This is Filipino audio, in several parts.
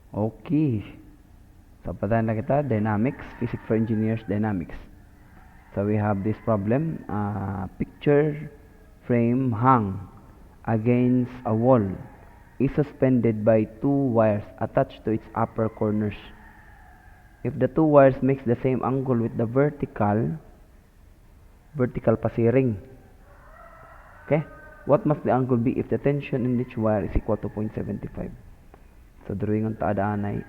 Okay. So, patayin na kita, dynamics, physics for engineers, dynamics. So, we have this problem. Picture frame hung against a wall is suspended by two wires attached to its upper corners. If the two wires makes the same angle with the vertical pasiring. Okay? What must the angle be if the tension in each wire is equal to 0.75? So, drawing ang taadaan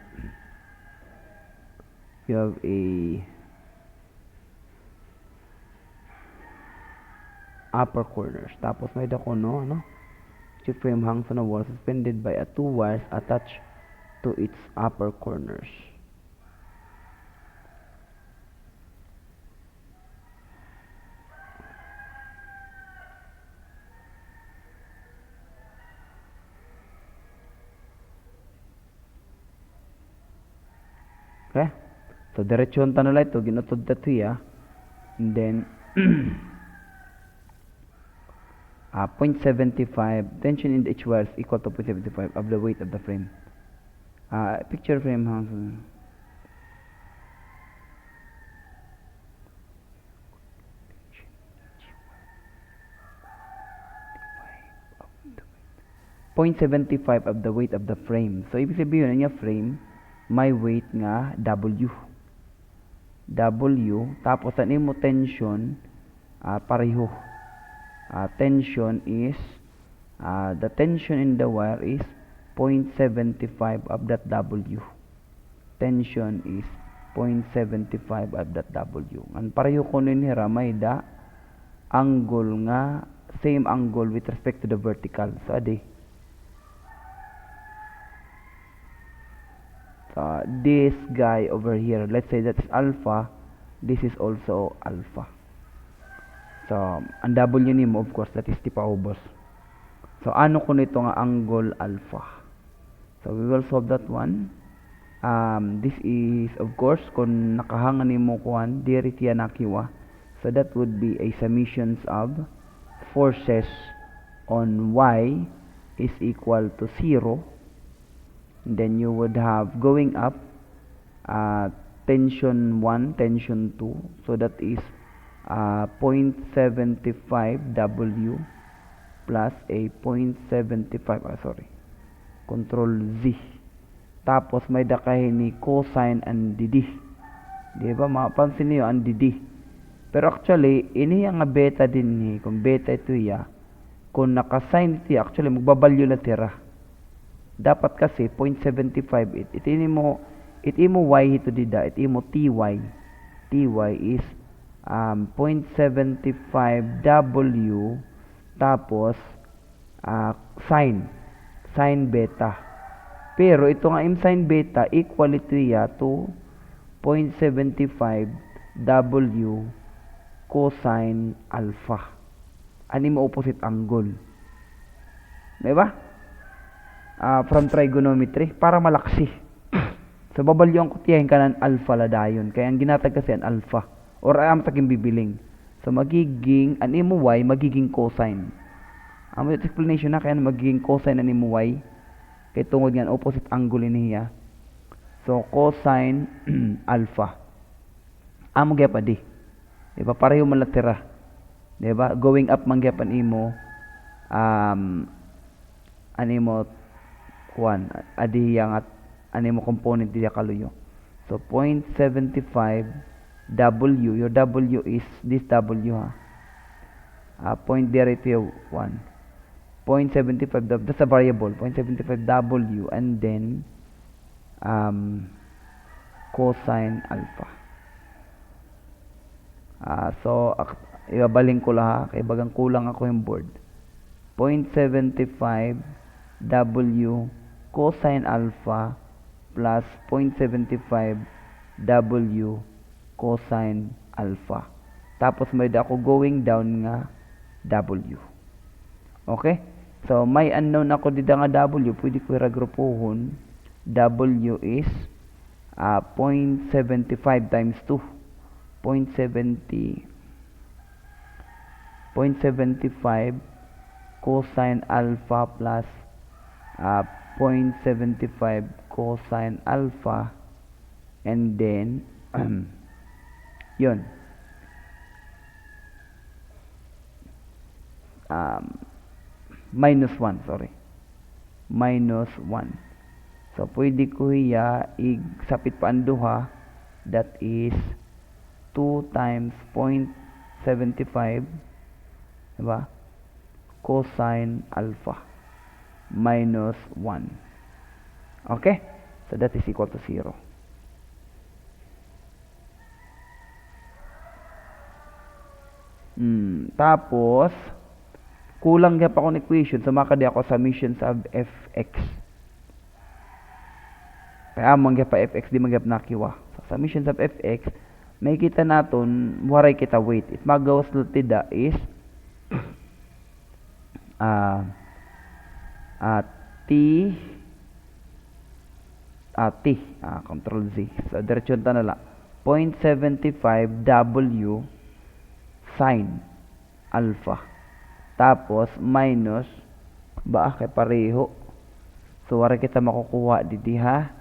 you have a upper corners. Tapos may dako picture frame hangs on a wall suspended by two wires attached to its upper corners. Okay? So, diretsyon tanulay ito, ginutod na ito and then 0.75 tension in each wire is equal to 0.75 of the weight of the frame. Picture frame hangs on 0.75 of the weight of the frame. So, ibig sabihin niya frame, may weight nga W. Tapos ang imo tension, pareho. Tension is, the tension in the wire is 0.75 of that W. Tension is 0.75 of that W. Ang pareho ko ninira, may da angle nga, same angle with respect to the vertical. So, this guy over here, let's say that's alpha, this is also alpha. So, ang W nimo, of course, that is tipaubos. So, ano ko nito nga angle alpha? So, we will solve that one. This is, of course, kung nakahanga nimo kuan, diri tiya nakiwa. So, that would be a summations of forces on Y is equal to 0. Then you would have going up tension 1, tension 2. So that is 0.75 W plus a 0.75 control Z. Tapos may dakahin ni cosine and DD. Di ba? Mapansin niyo ang DD. Pero actually, ini nga beta din ni. Kung beta ito kung naka-sine ito actually magbabalyo na tira. Dapat kasi 0.75 it imo y ito dida, it imo ty is 0.75 W tapos sin beta. Pero ito nga sin beta equal ito to 0.75 W cosine alpha. Ani mo opposite angle. Diba? From trigonometry para malaksi. So babalyon ko tiyahin ka ng alpha ladayon. Kaya ang ginatag kasi ang alpha or am taging bibiling. So magiging an imo y magiging cosine. Ang explanation na kaya magiging cosine an imo y kay tungod nga opposite angle niya. So cosine alpha. Amo gyapon di. Diba pareho man latira. Diba going up man gyapon imo animo kuan adiyang at animo component diya kaluyo. So 0.75 W, your W is this W point derivative 1. 0.75 that's a variable. 0.75 W and then cosine alpha. So ibabaling ko lang kay bagang kulang ako yung board. 0.75 W cosine alpha plus 0.75 W cosine alpha. Tapos may ako going down nga W. Okay? So may unknown ako dito nga W, pwede ko i-regrupuhon. W is 0.75 times 2. 0.75 cosine alpha plus 0.75 cosine alpha, and then yun, minus 1, sorry, minus 1. So pwede ko hiya igsapit pa ang duha, that is 2 times 0.75, diba, cosine alpha minus 1. Okay, so that is equal to 0. Tapos kulang gyap ako ng equation, so makadi ako summations of fx. Kaya amang gyap pa fx, di magyap nakiwa. So summations of fx, may kita naton waray kita weight. It magawas lutida is control Z. So diretso ta na la 0.75 W sin alpha. Tapos minus ba kay pareho. So wala kita makukuha didi ha.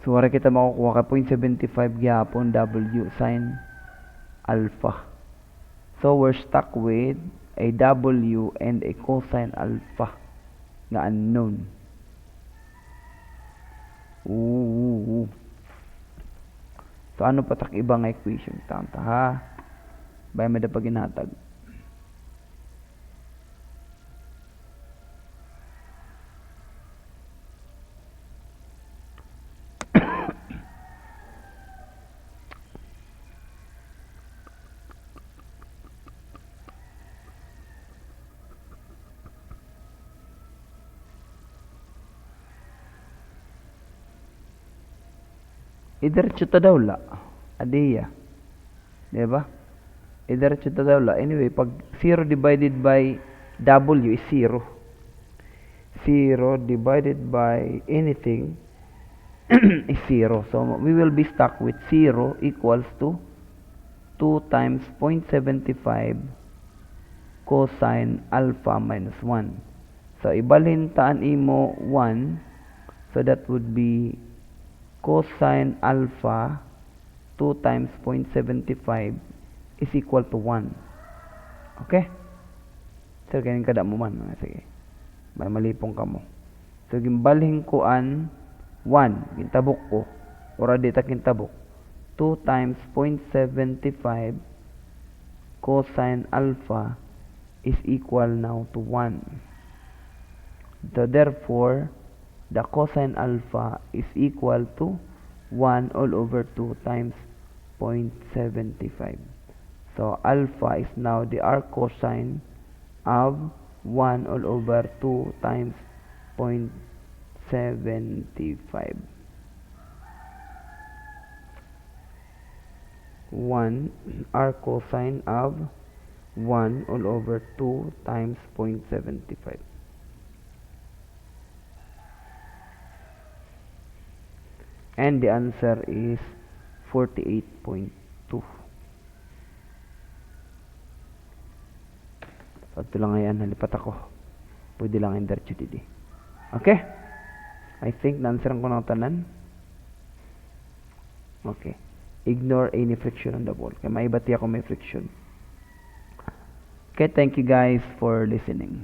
So wala kita makukuha kay 0.75 gyapon W sin alpha. So we're stuck with a W and a cosine alpha nga unknown. So ano pa tak ibang equation tanta ha? Bay may dapat ginatag. Idiretso ta daw la. Adiya. Diba? Idiretso ta daw la. Anyway, pag 0 divided by W is 0. 0 divided by anything is 0. So, we will be stuck with 0 equals to 2 times 0.75 cosine alpha minus 1. So, ibalhin taan imo 1. So, that would be cosine alpha 2 times 0.75 is equal to 1. Okay? So, ganyan kada mo man. Sige. May malipong ka mo. So, gimbalhin ko an 1. Gintabok ko. Ora dita kintabok. 2 times 0.75 cosine alpha is equal now to 1. So, therefore, the cosine alpha is equal to 1 all over 2 times 0.75. So, alpha is now the arc cosine of 1 all over 2 times 0.75. 1 arc cosine of 1 all over 2 times 0.75. And the answer is 48.2. So, ito lang ngayon. Nalipat ako. Pwede lang yung diretso didi. Okay? I think na-answeran ko ng tanan. Okay. Ignore any friction on the ball. Kaya maibati ako may friction. Okay, thank you guys for listening.